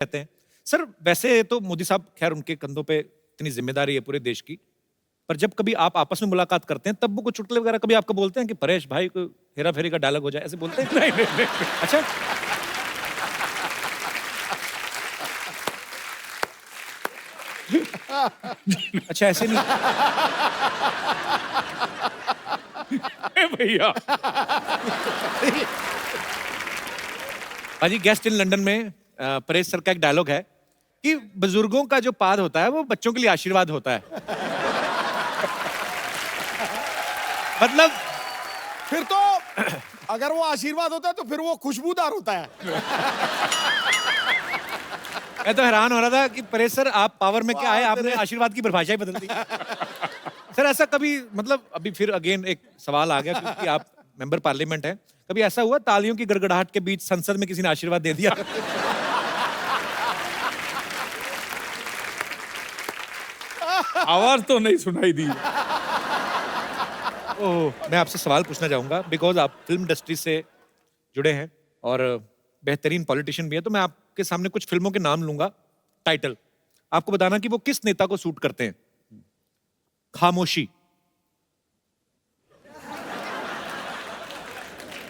कहते हैं। सर वैसे तो मोदी साहब खैर उनके कंधों पे इतनी जिम्मेदारी है पूरे देश की, पर जब कभी आप आपस में मुलाकात करते हैं तब वो कुछ चुटकुले वगैरह कभी आपको बोलते हैं कि परेश भाई को हेरा फेरी का डायलॉग हो जाए, ऐसे बोलते हैं? नहीं नहीं नहीं अच्छा। अच्छा ऐसे नहीं। भैया हाजी गेस्ट इन लंदन में परेश सर का एक डायलॉग है कि बुजुर्गों का जो पाद होता है वो बच्चों के लिए आशीर्वाद होता है। मतलब फिर तो अगर वो आशीर्वाद होता है तो फिर वो खुशबूदार होता है। मैं तो हैरान हो रहा था कि परेश सर आप पावर में क्या आए, आपने आशीर्वाद की परिभाषा ही बदल दी। सर ऐसा कभी मतलब अभी फिर अगेन एक सवाल आ गया क्योंकि आप मेंबर पार्लियामेंट हैं, कभी ऐसा हुआ तालियों की गड़गड़ाहट के बीच संसद में किसी ने आशीर्वाद दे दिया? आवाज तो नहीं सुनाई दी। ओह, मैं आपसे सवाल पूछना चाहूंगा बिकॉज आप फिल्म इंडस्ट्री से जुड़े हैं और बेहतरीन पॉलिटिशियन भी है, तो मैं आपके सामने कुछ फिल्मों के नाम लूंगा, टाइटल आपको बताना कि वो किस नेता को सूट करते हैं। खामोशी।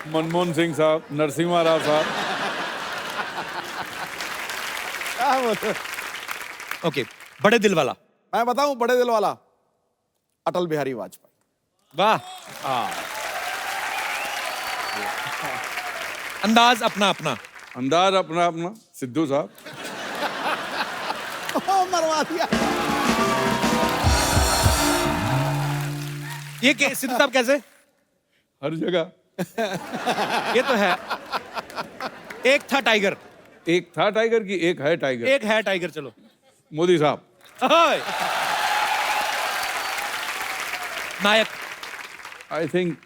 मनमोहन सिंह साहब, नरसिम्हा राव साहब। क्या बोलते? ओके, बड़े दिल वाला। मैं बताऊं बड़े दिल वाला, अटल बिहारी वाजपेयी। वाह। अंदाज अपना अपना। अंदाज अपना अपना, सिद्धू साहब। मरवा दिया। ये सिद्धू साहब कैसे? हर जगह। ये तो है। एक था टाइगर। एक था टाइगर की एक है टाइगर। एक है टाइगर। चलो मोदी साहब। ओए। नायक। आई थिंक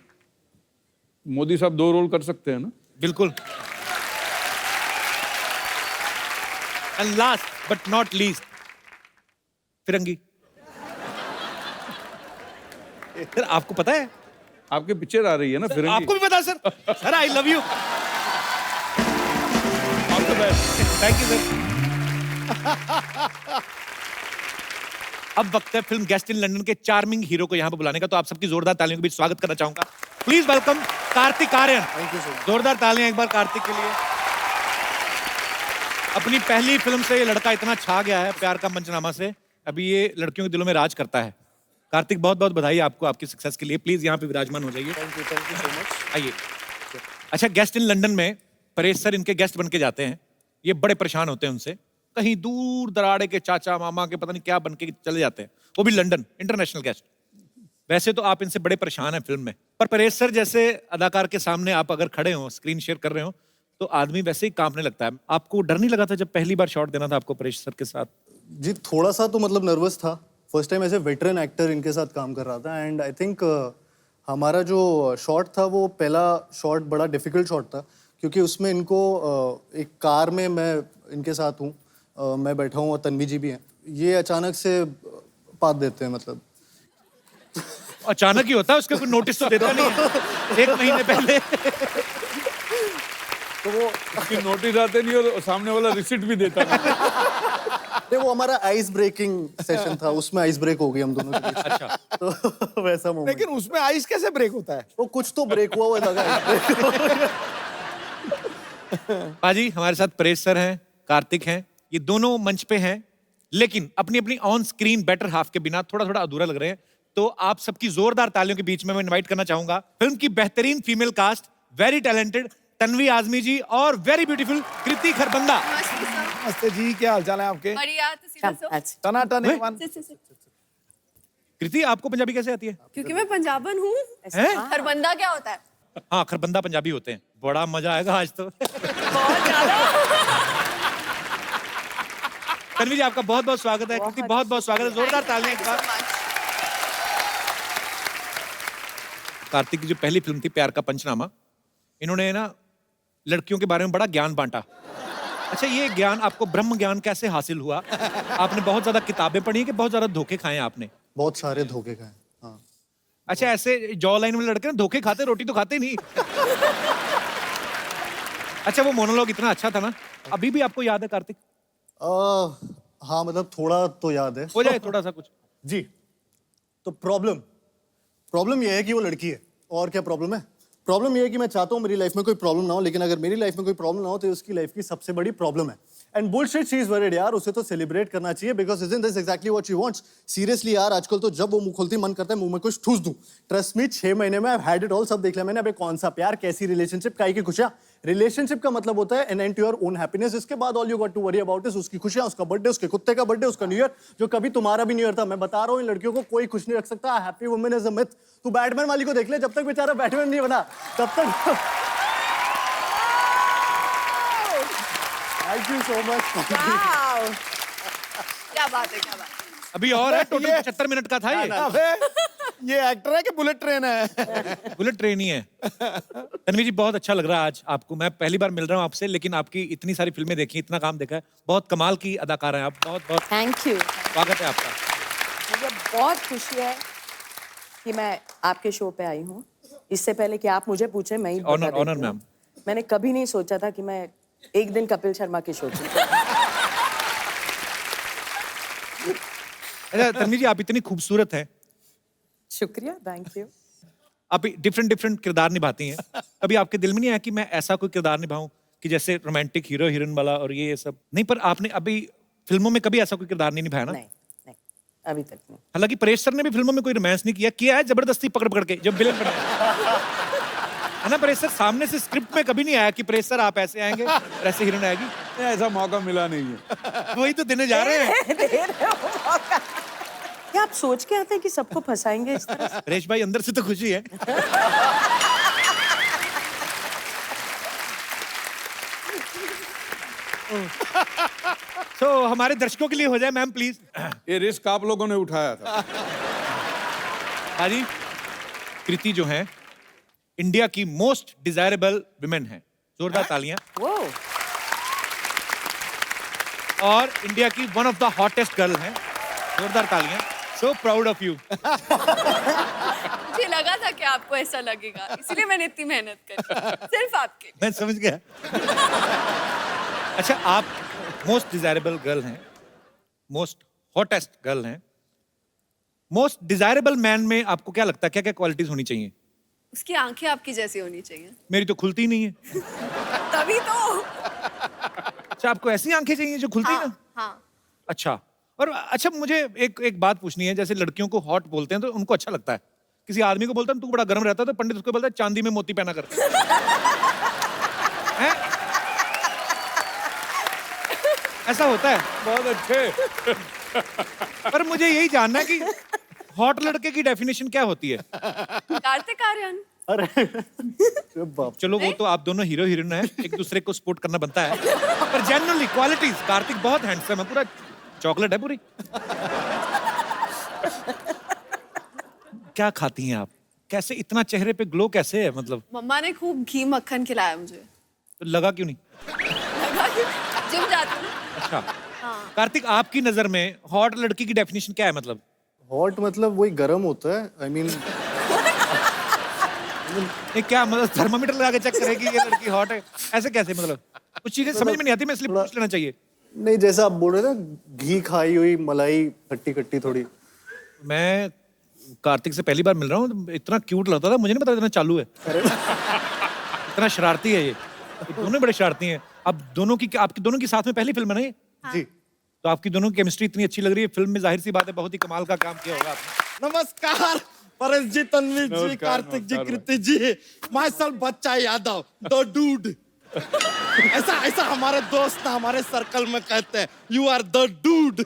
मोदी साहब 2 रोल कर सकते हैं ना? बिल्कुल। And last but not least, Firangi. Sir आपको पता है? आपके पिक्चर आ रही है ना फिरंगी। आपको भी पता है sir? Sir I love you. All the best. Thank you sir. अब वक्त है फिल्म गेस्ट इन लंदन के चार्मिंग हीरो को यहाँ पे बुलाने का, तो आप सबकी जोरदार तालियों के बीच स्वागत करना चाहूंगा। Please welcome Kartik Aaryan. Thank you sir. जोरदार तालियां एक बार कार्तिक के लिए। अपनी पहली फिल्म से ये लड़का इतना छा गया है प्यार का मंचनामा से, अभी ये लड़कियों के दिलों में राज करता है। कार्तिक बहुत बहुत बधाई आपको आपकी सक्सेस के लिए। प्लीज यहाँ पे विराजमान हो जाइए। Thank you so much. आइए। अच्छा, गेस्ट इन लंदन में परेश सर इनके गेस्ट बन के जाते हैं। ये बड़े परेशान होते हैं उनसे, कहीं दूर दराड़े के चाचा मामा के पता नहीं क्या बन के चले जाते हैं, वो भी लंदन, इंटरनेशनल गेस्ट। वैसे तो आप इनसे बड़े परेशान हैं फिल्म में, पर परेश सर जैसे अदाकार के सामने आप अगर खड़े हो, स्क्रीन शेयर कर रहे हो, तो आदमी वैसे ही कांपने लगता है। आपको डर नहीं लगा था जब पहली बार शॉट देना था आपको परेश सर के साथ? जी थोड़ा सा तो मतलब नर्वस था। फर्स्ट टाइम ऐसे वेटरन एक्टर इनके साथ काम कर रहा था एंड आई थिंक हमारा जो शॉट था वो पहला शॉट बड़ा डिफिकल्ट शॉट था क्योंकि उसमें इनको एक कार में मैं इनके साथ हूँ, मैं बैठा हूँ और तन्वी जी भी हैं। ये अचानक से पात देते हैं, मतलब अचानक ही होता है, उसका कोई नोटिस तो देता नहीं है। 1 महीने पहले। तो वो उसकी नोटिस आते नहीं और सामने वाला रिसिप्ट भी देता नहीं। नहीं, वो हमारा आइस ब्रेकिंग सेशन था, उसमें आइस ब्रेक हो गई हम दोनों के बीच। अच्छा। तो वैसा मोमेंट। लेकिन उसमें आइस कैसे ब्रेक होता है? वो कुछ तो ब्रेक हुआ लगा। पाजी हमारे साथ परेश सर हैं, कार्तिक हैं, ये दोनों मंच पे हैं, लेकिन अपनी अपनी ऑन स्क्रीन बेटर हाफ के बिना थोड़ा थोड़ा अधूरा लग रहे हैं। तो आप सबकी जोरदार तालियों के बीच में मैं इनवाइट करना चाहूंगा फिल्म की बेहतरीन female cast, very talented Tanvi Azmi ji और वेरी ब्यूटीफुल कृति खरबंदा। नमस्ते जी, क्या हालचाल है आपके? बढ़िया, तो सीधा सो। टनाटन हैं? एक कृति आपको पंजाबी कैसे आती है? क्योंकि मैं पंजाबन हूँ। हैं? खरबंदा क्या होता है? हाँ, खरबंदा पंजाबी होते हैं। बड़ा मजा आएगा आज तो। बहुत ज्यादा। तन्वी जी आपका बहुत बहुत स्वागत है। कृति बहुत बहुत स्वागत है। जोरदार तालियां एक बार। कार्तिक की जो पहली फिल्म थी प्यार का पंचनामा, इन्होंने ना लड़कियों के बारे में बड़ा ज्ञान बांटा। अच्छा, ये ज्ञान आपको ब्रह्म ज्ञान कैसे हासिल हुआ? आपने बहुत ज्यादा किताबें पढ़ी हैं कि बहुत ज्यादा धोखे खाए हैं आपने? बहुत सारे धोखे खाए। हाँ। अच्छा, ऐसे जॉ लाइन में लड़के ना धोखे खाते, रोटी तो खाते नहीं। अच्छा, वो मोनोलॉग इतना अच्छा था ना, अभी भी आपको याद है कार्तिक? हाँ मतलब थोड़ा तो याद है हो जाए थोड़ा सा कुछ। जी। तो प्रॉब्लम ये है कि वो लड़की है, और क्या प्रॉब्लम है? प्रॉब्लम ये है कि मैं चाहता हूँ मेरी लाइफ में कोई प्रॉब्लम ना हो, लेकिन अगर मेरी लाइफ में कोई प्रॉब्लम ना हो तो ये उसकी लाइफ की सबसे बड़ी प्रॉब्लम है। And bullshit she is worried यार, उसे तो सेलिब्रेट करना चाहिए because isn't this exactly what she wants. Seriously यार, आजकल तो जब वो मुंह खोलती मन करता है मुंह में कुछ ठूस दूं। ट्रस्ट मी, 6 महीने में I have had it all, सब देख लिया मैंने। अबे कौन सा प्यार, कैसी रिलेशनशिप, काई की खुशियां। रिलेशनशिप का मतलब होता है an end to your own happiness. इसके बाद all you got to worry about is उसकी खुशियां, उसका बर्थडे, उसके कुत्ते का बर्थडे, उसका न्यू ईयर, जो कभी तुम्हारा भी न्यू ईयर था। मैं बता रहा हूँ इन लड़कियों को कोई खुश नहीं रख सकता। Happy women is a myth. तू बैटमैन वाली को देख ले, जब तक बेचारा बैटमैन नहीं बना तब तक। Thank you so much. Wow क्या बात है, क्या बात है। अभी और है, टोटल 75 मिनट का था ये। अबे ये एक्टर है कि बुलेट ट्रेन है? बुलेट ट्रेन ही है। तन्वी जी बहुत अच्छा लग रहा है आज आपको। मैं पहली बार मिल रहा हूँ आपसे, लेकिन आपकी इतनी सारी फिल्में देखी, इतना काम देखा है, बहुत कमाल की अदाकार हैं आप। बहुत बहुत थैंक यू। स्वागत है आपका। मुझे बहुत खुशी है कि मैं आपके शो पे आई हूँ। इससे पहले कि आप मुझे पूछे, मैं ही बता ऑनर देती हूँ। मैम। मैंने कभी नहीं सोचा था कि मैं एक दिन कपिल शर्मा के शो पे। अच्छा तन्वी जी, आप इतनी खूबसूरत हैं, शुक्रिया, थैंक यू। आप डिफरेंट किरदार निभाती हैं। कभी आपके दिल में नहीं आया कि मैं ऐसा कोई किरदार निभाऊं कि जैसे रोमांटिक हीरो हीरोइन वाला और ये सब? नहीं, पर आपने अभी फिल्मों में कभी ऐसा कोई किरदार नहीं निभाया ना? नहीं नहीं, अभी तक नहीं। हालांकि परेश सर ने भी फिल्मों में कोई रोमांस नहीं किया है जबरदस्ती पकड़ पकड़ के, जब विलेन बने है ना। परेश सर सामने से स्क्रिप्ट में कभी नहीं आया कि परेश सर आप ऐसे आएंगे और ऐसे हीरोइन आएगी। ऐसा मौका मिला नहीं है। वही तो देने जा रहे हैं। दे रहे हो मौका। क्या आप सोच के आते हैं कि सबको फंसाएंगे इस तरह से? परेश भाई अंदर से तो खुशी है। तो हमारे दर्शकों के लिए हो जाए मैम प्लीज। ये रिस्क आप लोगों ने उठाया था। हाजी, कृति जो है इंडिया की मोस्ट डिजायरेबल विमेन है। जोरदार तालियां। वो और इंडिया की one of the hottest girl है। जोरदार तालियां। सो प्राउड ऑफ यू। मुझे लगा था कि आपको ऐसा लगेगा, इसलिए मैंने इतनी मेहनत करी सिर्फ आपके लिए। मैं समझ गया। अच्छा, आप मोस्ट डिजायरेबल गर्ल हैं, मोस्ट हॉटेस्ट गर्ल हैं। मोस्ट डिजायरेबल मैन में आपको क्या लगता है, क्या क्या क्वालिटीज होनी चाहिए? उसकी आंखें आपकी जैसी होनी चाहिए, मेरी तो खुलती नहीं है। तभी तो। अच्छा, आपको ऐसी आंखें चाहिए जो खुलती हाँ, ना? हाँ। अच्छा। और अच्छा, मुझे एक बात पूछनी है। जैसे लड़कियों को हॉट बोलते हैं तो उनको अच्छा लगता है। किसी आदमी को बोलता है तू बड़ा गर्म रहता है, तो पंडित उसको बोलता है चांदी में मोती पहना कर। हैं? ऐसा होता है। बहुत अच्छे। पर मुझे यही जानना है कि हॉट लड़के की डेफिनेशन क्या होती है? कार्तिक आर्यन। अरे बाप। चलो वो तो आप दोनों हीरो हीरोइन हैं, एक दूसरे को सपोर्ट करना बनता है। पर जनरली क्वालिटीज, कार्तिक बहुत हैंडसम है, पूरा चॉकलेट है पूरी। क्या खाती हैं आप? कैसे इतना चेहरे पे ग्लो कैसे है? मतलब मम्मा ने खूब घी मक्खन खिलाया मुझे। तो लगा क्यों नहीं? लगा कि जिम जाती हूँ। अच्छा। कार्तिक, आपकी नजर में हॉट लड़की की डेफिनेशन क्या है? मतलब हॉट मतलब वही गर्म होता है। आई मीन ये क्या मतलब थर्मामीटर लगा के चेक करेगी ये लड़की हॉट है? ऐसे कैसे? मतलब कुछ चीजें समझ में नहीं आती, मैं इसलिए पूछ लेना चाहिए। नहीं, जैसा आप बोल रहे थे घी खाई हुई मलाई खट्टी खट्टी थोड़ी। मैं कार्तिक से पहली बार मिल रहा हूँ, इतना क्यूट लगता था, मुझे नहीं पता इतना चालू है। इतना शरारती है ये दोनों बड़े शरारती हैं। अब दोनों की, आपकी दोनों की साथ में पहली फिल्म है ना ये? जी। तो आपकी दोनों की केमिस्ट्री इतनी अच्छी लग रही है फिल्म में, जाहिर सी बात है बहुत ही कमाल का काम किया होगा आपने। नमस्कार परेश जी, तन्वी जी, नमस्कार, कार्तिक जी, नमस्कार। कृति जी, माय सेल्फ बच्चा यादव, द डूड। ऐसा हमारे दोस्त ना हमारे सर्कल में कहते हैं, यू आर द डूड।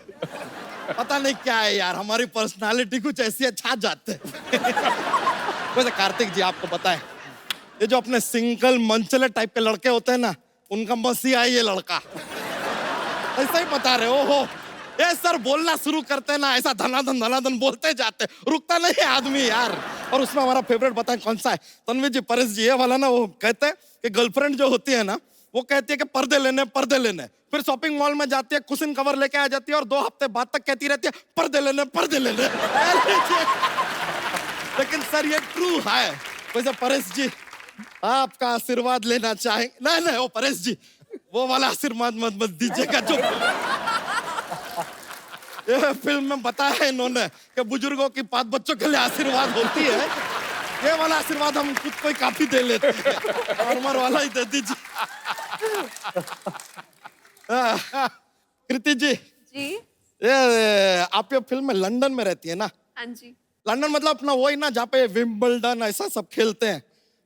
पता नहीं क्या है यार, हमारी पर्सनालिटी कुछ ऐसी है, छा जाते हैं। वैसे कार्तिक जी आपको पता है, ये जो अपने सिंगल मंचले टाइप के लड़के होते हैं ना, उनका मसीहा है ये लड़का। ऐसा ही बता रहे हो। ये सर बोलना शुरू करते हैं ना, ऐसा धनाधन बोलते जाते, रुकता नहीं है आदमी यार। और उसमें हमारा फेवरेट बताएं कौन सा है? तन्वी जी, परेश जी, ये वाला ना, वो कहते हैं कि गर्लफ्रेंड जो होती है ना, वो कहती है कि पर्दे लेने। फिर शॉपिंग मॉल में जाती है, कुशन कवर लेके आ जाती है और 2 हफ्ते बाद तक कहती रहती है पर्दे लेने। लेकिन सर ये ट्रू है। वैसे परेश जी, आपका आशीर्वाद लेना चाहेंगे? नहीं, ओ परेश जी, वो वाला आशीर्वाद मत दीजिएगा जो ये फिल्म में बताया है इन्होंने कि बुजुर्गों की बात बच्चों के लिए आशीर्वाद होती है। ये वाला आशीर्वाद हम खुद को ही काफी दे लेते हैं, नॉर्मल वाला ही दे दीजिए। कृति जी, जी ये आप ये फिल्म में लंदन में रहती है ना? हाँ जी। लंदन मतलब अपना वही ना जहाँ पे विंबलडन ऐसा सब खेलते हैं।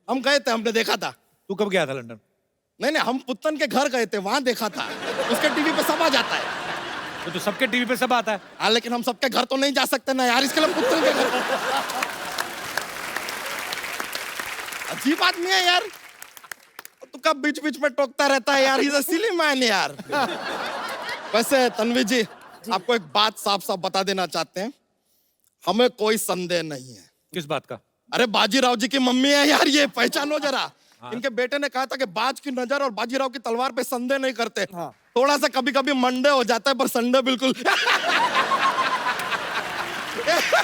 हम गए थे, हमने देखा था। तू कब गया था लंदन? नहीं, हम पुत्तन के घर गए थे, वहां देखा था। उसके टीवी पे सब आ जाता है। तो सबके टीवी पे सब आता है। हाँ, लेकिन हम सबके घर तो नहीं जा सकते ना यार, इसके लिए पुत्तन के घर। अजीब आदमी है यार, तू कब बीच बीच में टोकता रहता है यार। इज अ सिली मैन यार। वैसे तन्वी जी, आपको एक बात साफ साफ बता देना चाहते हैं, हमें कोई संदेह नहीं है। किस बात का? अरे बाजीराव जी की मम्मी है यार, ये पहचानो जरा। इनके बेटे ने कहा था कि बाज की नजर और बाजीराव की तलवार पे संदेह नहीं करते। थोड़ा सा कभी कभी मंडे हो जाता है, पर संडे बिल्कुल।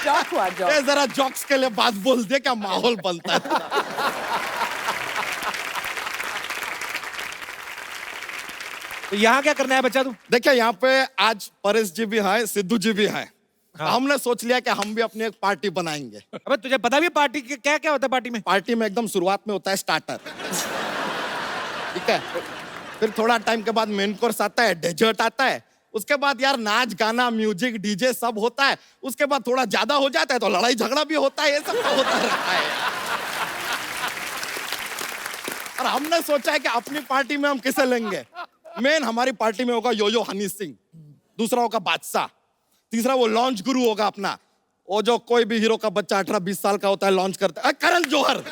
जॉक हुआ जॉक। ये जरा जॉक्स के लिए बात बोल दे, क्या माहौल बनता है। तो यहाँ क्या करना है बच्चा तू? देखिए, यहाँ पे आज परेश जी भी हैं, सिद्धू जी भी हैं। हमने सोच लिया कि हम भी अपनी एक पार्टी बनाएंगे। अबे तुझे पता भी है पार्टी के क्या क्या होता है पार्टी में? पार्टी में एकदम शुरुआत में होता है स्टार्टर, ठीक है। फिर थोड़ा टाइम के बाद मेन कोर्स आता है, डेजर्ट आता है। उसके बाद यार नाच गाना म्यूजिक डीजे सब होता है। उसके बाद थोड़ा ज्यादा हो जाता है तो लड़ाई झगड़ा भी होता है, ये सब तो होता रहता है। और हमने सोचा है कि अपनी पार्टी में हम किसे लेंगे। मेन हमारी पार्टी में होगा यो हनी सिंह, दूसरा होगा बादशाह, तीसरा वो लॉन्च गुरु होगा अपना, वो जो कोई भी हीरो का बच्चा 18-20 साल का होता है लॉन्च करता है, करण जौहर।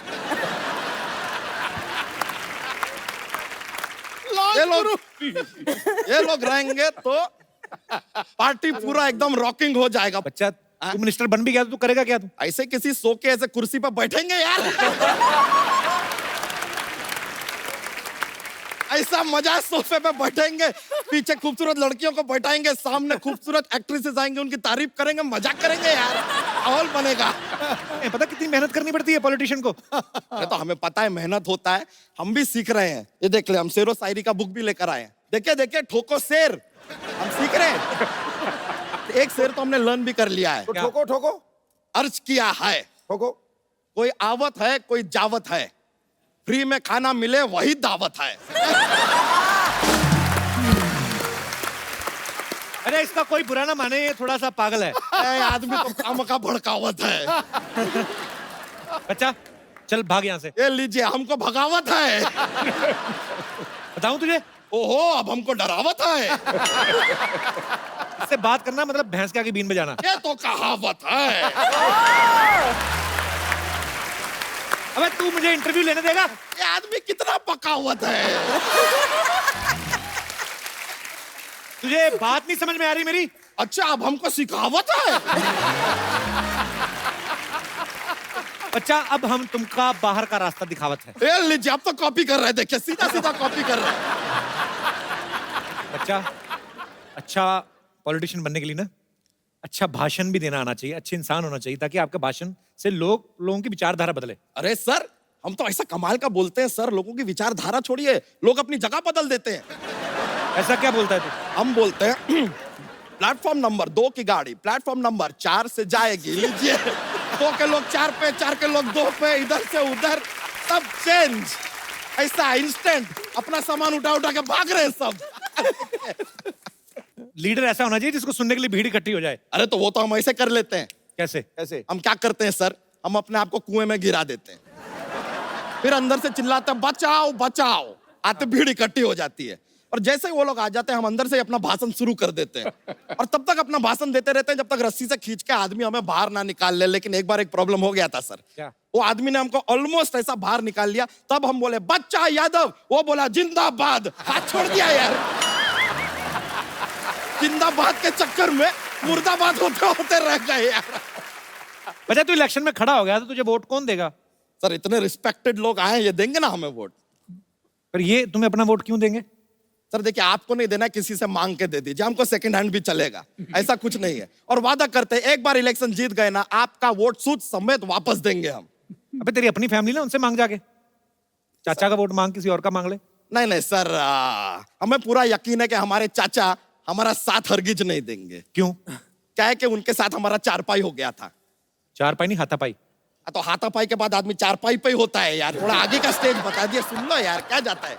ये लोग रहेंगे तो पार्टी पूरा एकदम रॉकिंग हो जाएगा। बच्चा तू मिनिस्टर बन भी गया तो तू करेगा क्या तू? ऐसे किसी सो के ऐसे कुर्सी पर बैठेंगे यार। ऐसा मजा, सोफे पे बैठेंगे, पीछे खूबसूरत लड़कियों को बैठाएंगे, सामने खूबसूरत एक्ट्रेसेस आएंगे, उनकी तारीफ करेंगे, मजाक करेंगे यार, माहौल बनेगा। पता कितनी मेहनत करनी पड़ती है पॉलिटिशियन को? अरे तो हमें पता है मेहनत होता है, हम भी सीख रहे हैं। ये देख ले, हम शेरो शायरी का बुक भी लेकर आए हैं। देखिए देखिए, ठोको शेर, हम सीख रहे हैं। एक शेर तो हमने लर्न भी कर लिया है। तो ठोको ठोको अर्ज किया है, ठोको। कोई आवत है कोई जावत है, फ्री में खाना मिले वही दावत है। अरे इसका कोई बुरा ना माने, ये थोड़ा सा पागल है। ए, आदमी तो काम का भड़कावत है। बच्चा चल भाग यहाँ से। ये लीजिए, हमको भगावत है। बताऊं तुझे, ओहो, अब हमको डरावत है। इससे बात करना मतलब भैंस के आगे बीन बजाना। ये तो कहावत है। अबे तू मुझे इंटरव्यू लेने देगा? ये आदमी कितना पकावत है। तुझे बात नहीं समझ में आ रही मेरी? अच्छा, अब हमको सिखावत है। बच्चा अब हम तुमका बाहर का रास्ता दिखावत है। ये लीजिए, अब तो कॉपी कर रहे हैं, देखिए सीधा सीधा कॉपी कर रहे हैं। बच्चा अच्छा पॉलिटिशियन बनने के लिए ना अच्छा भाषण भी देना आना चाहिए, अच्छे इंसान होना चाहिए, ताकि आपके भाषण से लोगों की विचारधारा बदले। अरे सर, हम तो ऐसा कमाल का बोलते हैं सर, लोगों की विचारधारा छोड़िए, लोग अपनी जगह बदल देते हैं। ऐसा क्या बोलता है तू? हम बोलते हैं प्लेटफॉर्म नंबर 2 की गाड़ी प्लेटफॉर्म नंबर 4 से जाएगी, लीजिए 2 के लोग 4 पे, 4 के लोग 2 पे, इधर से उधर सब चेंज। ऐसा इंस्टेंट अपना सामान उठा उठा के भाग रहे हैं सब। लीडर ऐसा होना चाहिए जिसको सुनने के लिए भीड़ इकट्ठी हो जाए। अरे तो वो तो हम ऐसे कर लेते हैं। कैसे? ऐसे हम क्या करते हैं सर, हम अपने आप को कुएं में गिरा देते हैं, फिर अंदर से चिल्लाते हैं बचाओ बचाओ, आते भीड़ इकट्ठी हो जाती है, और जैसे ही वो लोग आ जाते हैं हम अंदर से अपना भाषण शुरू कर देते हैं, और तब तक अपना भाषण देते रहते हैं जब तक रस्सी से खींच के आदमी हमें बाहर ना निकाल ले। लेकिन एक बार एक प्रॉब्लम हो गया था सर। क्या? वो आदमी ने हमको ऑलमोस्ट ऐसा बाहर निकाल लिया, तब हम बोले बच्चा यादव, वो बोला जिंदाबाद, हाथ छोड़ दिया यार। जिंदाबाद के चक्कर में मुर्दाबाद होते होते रह गए यार। बच्चा तू इलेक्शन में खड़ा हो गया तो तुझे वोट कौन देगा? सर इतने रिस्पेक्टेड लोग आए, ये देंगे ना हमें वोट। पर ये तुम्हें अपना वोट क्यों देंगे? सर देखिए, आपको नहीं देना, किसी से मांग के दे दीजिए, हमको सेकंड हैंड भी चलेगा, ऐसा कुछ नहीं है। और वादा करते हैं एक बार इलेक्शन जीत गए ना, आपका वोट सूद समेत वापस देंगे हम। अबे तेरी अपनी फैमिली ना, उनसे मांग जाके, चाचा का वोट मांग, किसी और का मांग ले। नहीं नहीं सर, हमें पूरा यकीन है कि हमारे चाचा हमारा साथ हरगिज नहीं देंगे। क्यों? क्या है कि उनके साथ हमारा चारपाई हो गया था। चारपाई नहीं, हाथापाई। तो हाथापाई के बाद आदमी चारपाई पे ही होता है यार। थोड़ा आगे का स्टेज बता दिया, सुन लो यार, क्या जाता है।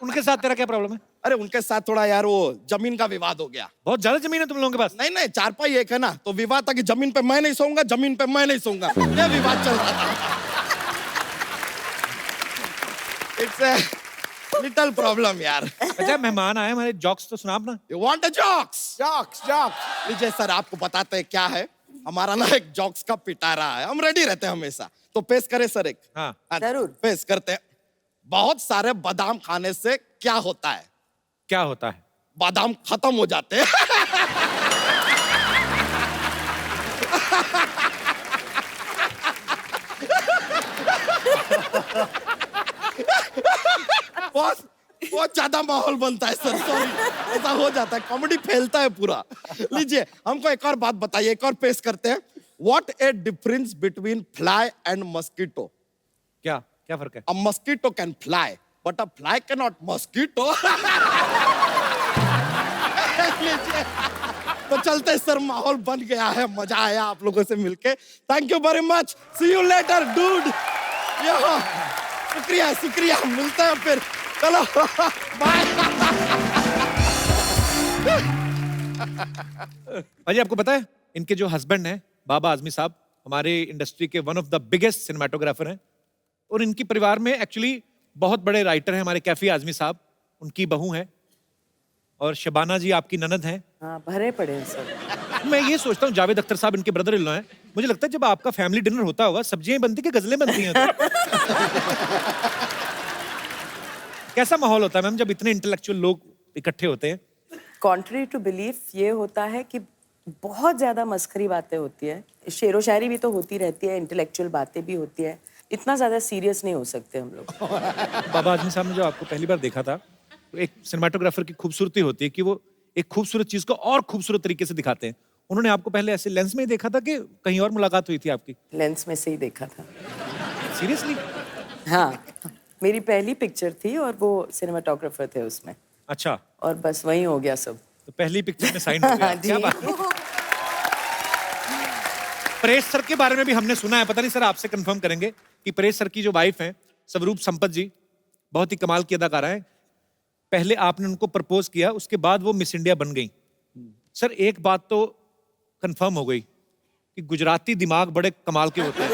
उनके साथ तेरा क्या प्रॉब्लम है? अरे उनके साथ थोड़ा यार वो जमीन का विवाद हो गया। बहुत ज्यादा जमीन है तुम लोगों के पास। नहीं नहीं, चारपाई एक है ना, तो विवाद था कि जमीन पे मैं नहीं सोऊंगा, जमीन पे मैं नहीं सोऊंगा, ये विवाद चल रहा था। इट्स लिटिल प्रॉब्लम यार। अच्छा, मेहमान आए हमारे, जॉक्स तो सुना अपना। You want a jokes? Jokes लीजिए सर, आपको बताते हैं क्या है। हमारा ना एक जॉक्स का पिटारा है, हम रेडी रहते हैं हमेशा। तो पेश करें सर एक? हाँ। जरूर। पेश करते हैं। बहुत सारे बादाम खाने से क्या होता है? क्या होता है? बादाम खत्म हो जाते हैं। बहुत बहुत ज्यादा माहौल बनता है सर, सॉरी, ऐसा हो जाता है, कॉमेडी फैलता है पूरा। लीजिए, हमको एक और बात बताइए, एक और पेश करते हैं। What A difference between fly and mosquito? क्या क्या फर्क है? A mosquito can fly, but a fly cannot mosquito. तो चलते हैं सर, माहौल बन गया है, मजा आया आप लोगों से मिलके। Thank you very much, see you later dude. शुक्रिया शुक्रिया, मिलते हैं फिर, चलो बाय। भाजी, आपको पता है इनके जो हस्बैंड हैं बाबा आजमी साहब, हमारे इंडस्ट्री के one of the biggest cinematographer हैं, और इनकी परिवार में एक्चुअली बहुत बड़े राइटर हैं हमारे कैफी आजमी साहब, उनकी बहू हैं, और शबाना जी आपकी ननद हैं। हाँ, भरे पड़े हैं सब। मैं ये सोचता हूँ जावेद अख्तर साहब इनके ब्रदर इन लॉ हैं। मुझे लगता है जब आपका फैमिली डिनर होता होगा, सब्जियां बनती कि गजलें बनती हैं? कैसा माहौल होता है मैम जब इतने इंटेलेक्चुअल लोग इकट्ठे होते हैं? कॉन्ट्री टू बिलीफ ये होता है कि बहुत ज्यादा मस्खरी बातें होती है, शेरो शायरी भी तो होती रहती है, इंटेलेक्चुअल बातें भी होती है, इतना ज्यादा सीरियस नहीं हो सकते हम लोग। बाबा आजमी साहब ने जो आपको पहली बार देखा था, तो एक सिनेमाटोग्राफर की खूबसूरती होती है कि वो एक खूबसूरत चीज को और खूबसूरत तरीके से दिखाते हैं। उन्होंने आपको पहले ऐसे लेंस में ही देखा था कि कहीं और मुलाकात हुई थी आपकी? लेंस में से ही देखा था। सीरियसली? हाँ, मेरी पहली पिक्चर थी और वो सिनेमाटोग्राफर थे उसमें, अच्छा, और बस वही हो गया सब। तो पहली पिक्चर में साइन हो गया। जी। क्या बात है। परेश सर के बारे में भी हमने सुना है, पता नहीं सर आपसे कंफर्म करेंगे कि परेश सर की जो वाइफ हैं स्वरूप संपत जी, बहुत ही कमाल की अदाकारा है। पहले आपने उनको प्रपोज किया, उसके बाद वो मिस इंडिया बन गई। सर एक बात तो कंफर्म हो गई कि गुजराती दिमाग बड़े कमाल के होते हैं।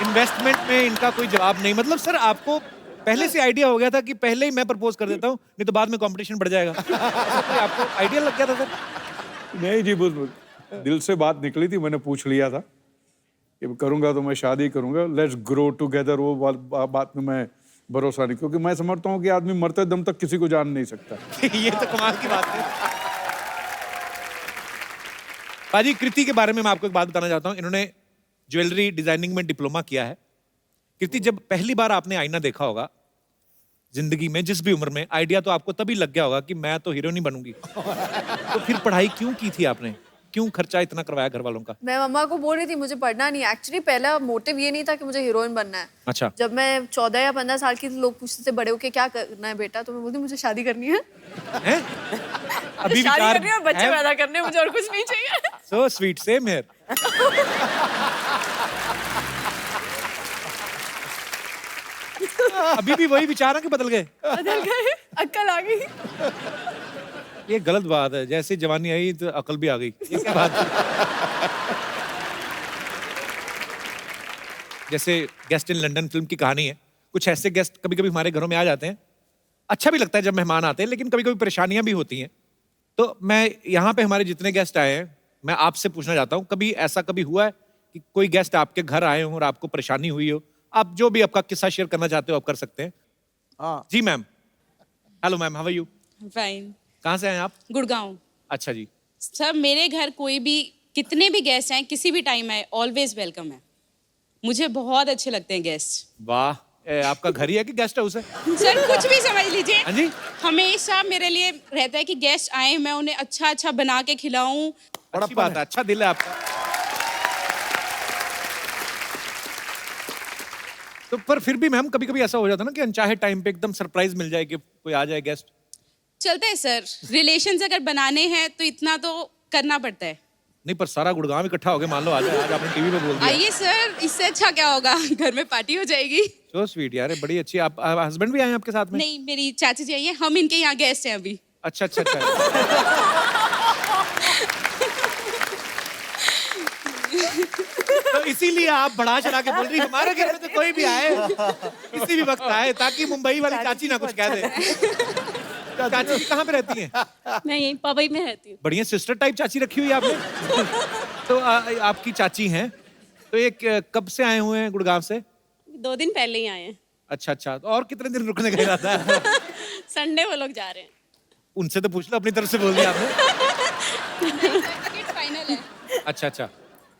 इन्वेस्टमेंट में इनका कोई जवाब नहीं। मतलब सर आपको पहले से आइडिया हो गया था कि पहले ही मैं प्रपोज कर देता हूँ, नहीं तो बाद में कंपटीशन बढ़ जाएगा? ऐसा कोई आपको आइडिया लग गया था सर? नहीं जी, बस दिल से बात निकली थी, मैंने पूछ लिया था कि करूंगा तो मैं शादी करूंगा, लेट्स ग्रो टुगेदर। वो बात में मैं भरोसा नहीं, क्योंकि मैं समझता हूँ कि आदमी मरते दम तक किसी को जान नहीं सकता। ये तो कमाल की बात है। पाजी, कृति के बारे में मैं आपको एक बात बताना चाहता हूँ। इन्होंने ज्वेलरी डिजाइनिंग में डिप्लोमा किया है। कृति, जब पहली बार आपने आईना देखा होगा जिंदगी में, जिस भी उम्र में, आइडिया तो आपको तभी लग गया होगा कि मैं तो हीरोइन ही बनूंगी। तो फिर पढ़ाई क्यों की थी आपने? क्यों खर्चा इतना करवाया घर वालों का? मैं मम्मा को बोल रही थी मुझे पढ़ना नहीं। एक्चुअली पहला मोटिव ये नहीं था कि मुझे हीरोइन बनना है। अच्छा। जब मैं 14 या 15 साल की थी, लोग पूछते थे बड़े होके क्या करना है बेटा, तो मैं बोलती मुझे शादी करनी है। हैं? अभी शादी विचार करनी है और बच्चे पैदा करने हैं, मुझे और कुछ नहीं चाहिए। So sweet, same here. अभी भी वही विचार है कि बदल गए? बदल गए, अक्ल आ गई। ये गलत बात है, जैसे जवानी आई तो अकल भी आ गई। ये क्या बात है? जैसे गेस्ट इन लंदन फिल्म की कहानी है। कुछ ऐसे गेस्ट कभी कभी हमारे घरों में आ जाते हैं। अच्छा भी लगता है जब मेहमान आते हैं, लेकिन कभी कभी परेशानियां भी होती हैं। तो मैं यहाँ पे हमारे जितने गेस्ट आए हैं, मैं आपसे पूछना चाहता हूँ, कभी ऐसा कभी हुआ है कि कोई गेस्ट आपके घर आए हों और आपको परेशानी हुई हो? आप जो भी आपका किस्सा शेयर करना चाहते हो आप कर सकते हैं। हाँ जी ma'am. Hello ma'am, how are you? Fine. कहाँ से आए आप? गुड़गांव। अच्छा जी। सर, मेरे घर कोई भी, कितने भी गेस्ट आए, किसी भी टाइम आए, ऑलवेज वेलकम है। मुझे बहुत अच्छे लगते हैं गेस्ट। वाह, आपका घर ही है कि गेस्ट हाउस है? सर कुछ भी समझ लीजिए। हाँ जी। हमेशा मेरे लिए रहता है कि गेस्ट आए, मैं उन्हें अच्छा अच्छा बना के खिलाऊं। अच्छी बात है, अच्छा दिल है आपका। तो पर फिर भी मैम कभी कभी ऐसा हो जाता है ना कि अनचाहे टाइम पे एकदम सरप्राइज मिल जाए कि कोई आ जाए गेस्ट। चलता है सर, रिलेशंस अगर बनाने हैं तो इतना तो करना पड़ता है। नहीं पर सारा गुड़गांव इकट्ठा हो गया, मान लो आज आज आपने टीवी पे बोल दिया। आइए सर, इससे अच्छा क्या होगा, घर में पार्टी हो जाएगी। सो स्वीट यार, बड़ी अच्छी। आप हस्बैंड भी आए हैं आपके साथ में? नहीं, मेरी चाची जी आई है, हम इनके यहाँ गेस्ट हैं अभी। अच्छा अच्छा अच्छा। तो इसीलिए आप बढ़ा चढ़ा के बोल रही हमारे घर में तो कोई भी आए, किसी भी वक्त आए, ताकि मुंबई वाली चाची ना कुछ कह दे। चाची जी कहाँ पे रहती हैं? मैं यहीं पवई में रहती हूँ। बढ़िया सिस्टर टाइप चाची रखी हुई है आपने। तो आपकी चाची हैं, तो ये कब से आए हुए हैं गुड़गांव से? 2 दिन पहले ही आए हैं। अच्छा अच्छा, तो और कितने दिन रुकने का इरादा है? संडे वो लोग जा रहे हैं। उनसे तो पूछ लो, अपनी तरफ से बोल दिया आपने। फाइनल है। अच्छा अच्छा,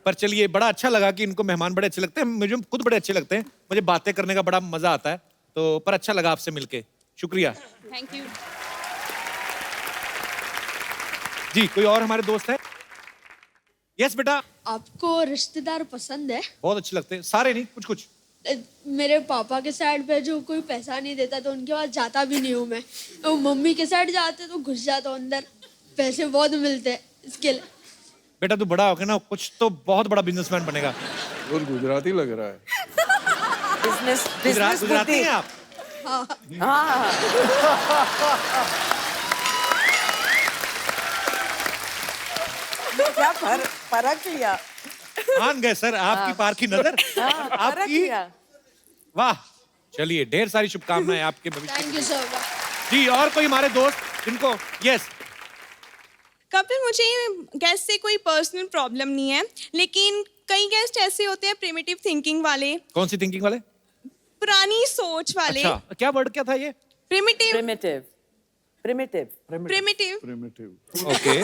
पर चलिए बड़ा अच्छा लगा कि इनको मेहमान बड़े अच्छे लगते हैं, मुझे खुद बड़े अच्छे लगते हैं, मुझे बातें करने का बड़ा मजा आता है, तो पर अच्छा लगा आपसे मिलके, शुक्रिया। Thank you. जी कोई और हमारे दोस्त है? यस बेटा। आपको रिश्तेदार पसंद है? बहुत अच्छे लगते हैं, सारे नहीं, कुछ कुछ। मेरे पापा के साइड पे जो कोई पैसा नहीं देता तो उनके पास जाता भी नहीं हूँ मैं। तो मम्मी के साइड जाते तो घुस जाता हूँ अंदर, पैसे बहुत मिलते हैं इसके लिए। बेटा तू बड़ा होके ना कुछ तो बहुत बड़ा बिजनेसमैन बनेगा। और गुजराती लग रहा है। बिजनेस गुजराती हैं आप? हाँ। क्या फर्क लिया? मान गए सर आपकी पार की नजर। फर्क आपकी लिया। वाह, चलिए ढेर सारी शुभकामनाएं आपके भविष्य थैंक के यू लिए। So much. जी और कोई हमारे दोस्त जिनको यस। कपिल, मुझे गेस्ट से कोई पर्सनल प्रॉब्लम नहीं है, लेकिन कई गेस्ट ऐसे होते हैं प्रिमिटिव थिंकिंग वाले, कौन सी थिंकिंग वाले? पुरानी सोच वाले। अच्छा क्या वर्ड क्या था ये? Primitive. Primitive. Primitive. Primitive. Primitive. Okay.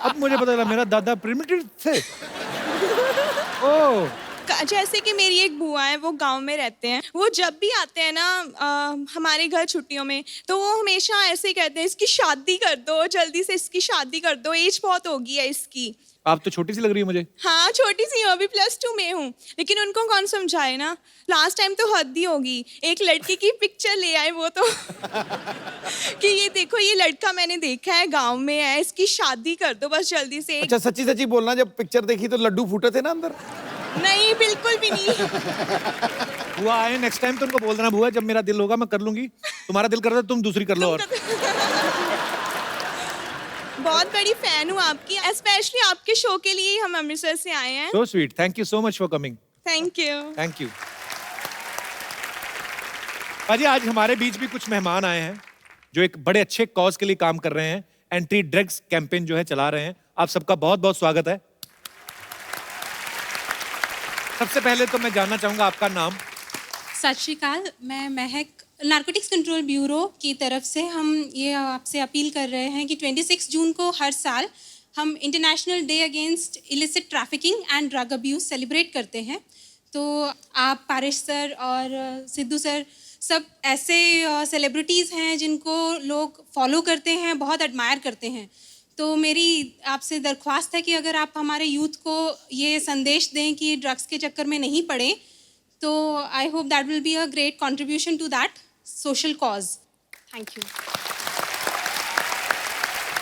अब मुझे पता चला मेरा दादा प्रिमिटिव थे। ओह। जैसे कि मेरी एक बुआ है, वो गांव में रहते हैं, वो जब भी आते हैं ना हमारे घर छुट्टियों में, तो वो हमेशा ऐसे ही कहते हैं इसकी शादी कर दो, जल्दी से इसकी शादी कर दो, एज बहुत हो गई है इसकी। आप तो छोटी सी लग रही है मुझे। हाँ छोटी सी हूँ, अभी +2 में हूँ, लेकिन उनको कौन समझाए ना। लास्ट टाइम तो हद ही होगी, एक लड़की की पिक्चर ले आए वो तो कि ये देखो ये लड़का मैंने देखा है, गांव में है, इसकी शादी कर दो बस जल्दी से। अच्छा सच्ची सच्ची बोलना, जब पिक्चर देखी तो लड्डू फूटे थे ना अंदर? नहीं बिल्कुल भी नहीं। बुआ आए नेक्स्ट टाइम तो उनको बोल देना, बुआ जब मेरा दिल होगा मैं कर लूंगी, तुम्हारा दिल करता तुम दूसरी कर लो। और बहुत बड़ी फैन हूँ आपकी, स्पेशली आपके शो के लिए हम अमृतसर से आए हैं। So sweet, thank you so much for coming. Thank you. Thank you. पाजी आज हमारे बीच भी कुछ मेहमान आए हैं जो एक बड़े अच्छे कॉज के लिए काम कर रहे हैं, एंटी ड्रग्स कैंपेन जो है चला रहे हैं। आप सबका बहुत बहुत स्वागत है। सबसे पहले तो मैं जानना चाहूंगा आपका नाम। सत श्री अकाल, मैं महक, नारकोटिक्स कंट्रोल ब्यूरो की तरफ से हम ये आपसे अपील कर रहे हैं कि 26 जून को हर साल हम international day against illicit trafficking and drug abuse celebrate करते हैं। तो आप पारिश सर और सिद्धू सर सब ऐसे सेलिब्रिटीज़ हैं जिनको लोग फॉलो करते हैं, बहुत एडमायर करते हैं। तो मेरी आपसे दरख्वास्त है कि अगर आप हमारे यूथ को ये संदेश दें कि ड्रग्स के चक्कर में नहीं पड़े, तो I hope that will be a great contribution to that social cause. Thank you.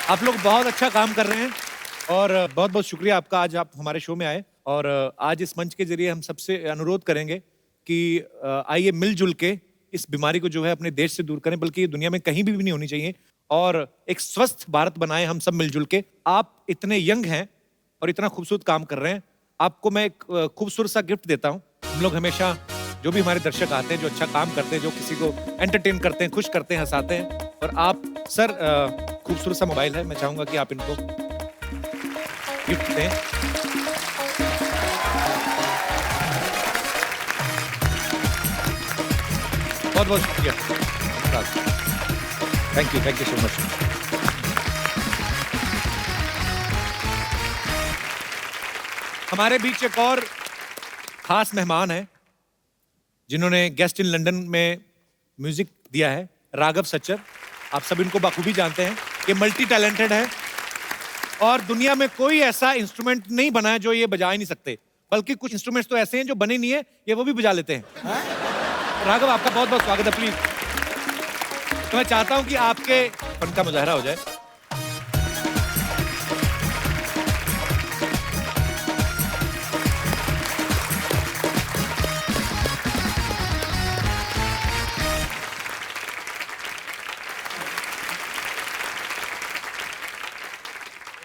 आप लोग बहुत अच्छा काम कर रहे हैं और बहुत बहुत शुक्रिया आपका, आज आप हमारे शो में आए। और आज इस मंच के जरिए हम सबसे अनुरोध करेंगे कि आइए मिलजुल के इस बीमारी को जो है अपने देश से दूर करें, बल्कि ये दुनिया में कहीं भी नहीं होनी चाहिए, और एक स्वस्थ भारत बनाएं हम सब मिलजुल के। आप इतने यंग हैं और इतना खूबसूरत काम कर रहे हैं, आपको मैं एक खूबसूरत सा गिफ्ट देता हूँ। हम लोग हमेशा जो भी हमारे दर्शक आते हैं, जो अच्छा काम करते हैं, जो किसी को एंटरटेन करते हैं, खुश करते हैं, हंसाते हैं, और आप सर खूबसूरत सा मोबाइल है, मैं चाहूंगा कि आप इनको गिफ्ट दें। बहुत बहुत शुक्रिया, थैंक यू सो मच। हमारे बीच एक और खास मेहमान है जिन्होंने गेस्ट इन लंदन में म्यूजिक दिया है, राघव सच्चर। आप सब इनको बखूबी जानते हैं, ये मल्टी टैलेंटेड है और दुनिया में कोई ऐसा इंस्ट्रूमेंट नहीं बना है जो ये बजा ही नहीं सकते, बल्कि कुछ इंस्ट्रूमेंट्स तो ऐसे हैं जो बने नहीं है, ये वो भी बजा लेते हैं। राघव आपका बहुत बहुत स्वागत है। प्लीज तो मैं चाहता हूं कि आपके फन का मुजाहरा हो जाए।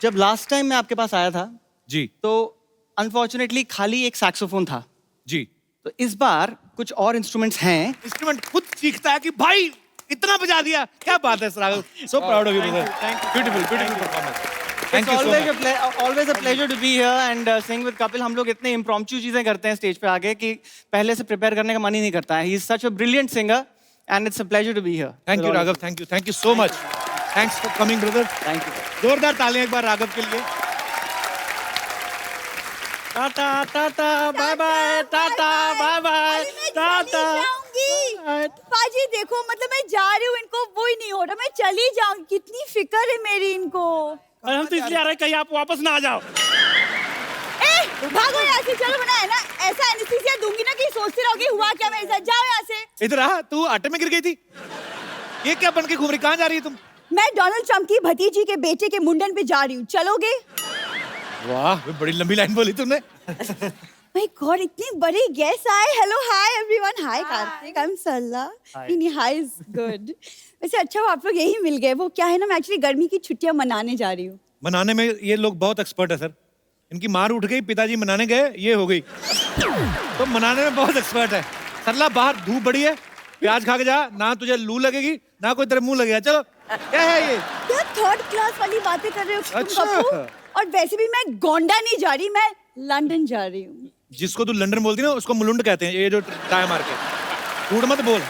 जब लास्ट टाइम मैं आपके पास आया था जी तो अनफॉर्चुनेटली खाली एक सैक्सोफोन था। जी। तो इस बार कुछ और इंस्ट्रूमेंट्स हैं। इंस्ट्रूमेंट खुद सीखता है कि भाई इतना बजा दिया, क्या बात है sir, so proud of you brother, beautiful beautiful performance. Thank you so much. Always a pleasure to be here and sing with Kapil. हम लोग इतने इम्प्रॉम्प्टू चीजें करते हैं स्टेज पे आके कि पहले से प्रिपेयर करने का मन ही नहीं करता है। He is such a brilliant singer and it's a pleasure to be here. Thank you Raghav, thank you so much, thanks for coming brother. Thank you. जोरदार तालियां एक बार राघव के लिए। Tata tata bye bye, tata bye bye, tata. पाजी देखो, मतलब मैं जा रही हूँ, इनको वो ही नहीं हो रहा, मैं चली जाऊँ, कितनी फिक्र है मेरी इनको। हम तो इसलिए आ रहे हैं कहीं आप वापस ना आ जाओ। ए, भागो यहाँ से, चलो। बना है ना, ऐसा एनेस्थीसिया दूंगी ना कि सोचते रहोगे हुआ क्या मेरे साथ। जाओ यहाँ से। इधर आ, तू आटे में गिर गई थी, ये क्या बन के घूम रही, कहाँ जा रही है तुम? मैं डोनाल्ड ट्रम्प की भतीजी के बेटे के मुंडन पे जा रही हूँ, चलोगे? वाह, बड़ी लंबी लाइन बोली तुमने। माय गॉड, इतनी बड़ी गेस्ट आए। Hello, hi everyone. Hi Kartik, I am Sarla. नहीं, हाय इज गुड। वैसे अच्छा हुआ आप लोग यही मिल गए। वो क्या है ना, मैं एक्चुअली गर्मी की छुट्टियां मनाने जा रही हूँ। मनाने में ये लोग बहुत एक्सपर्ट है सर। इनकी मार उठ गई, पिताजी मनाने गए, ये हो गई। तो मनाने में बहुत एक्सपर्ट है। सरला, बाहर धूप बड़ी है, प्याज खा के जा, ना तुझे लू लगेगी ना कोई तेरे मुंह लगेगा। चलो, क्या है ये? क्या थर्ड क्लास वाली बातें कर रहे हो तुम अच्छा। कपूर? और वैसे भी मैं गोंडा नहीं जा रही, मैं लंदन जा रही हूँ। जिसको तू लंदन बोलती ना, उसको मुलुंड कहते हैं, ये जो टाई मार के। झूठ मत बोल।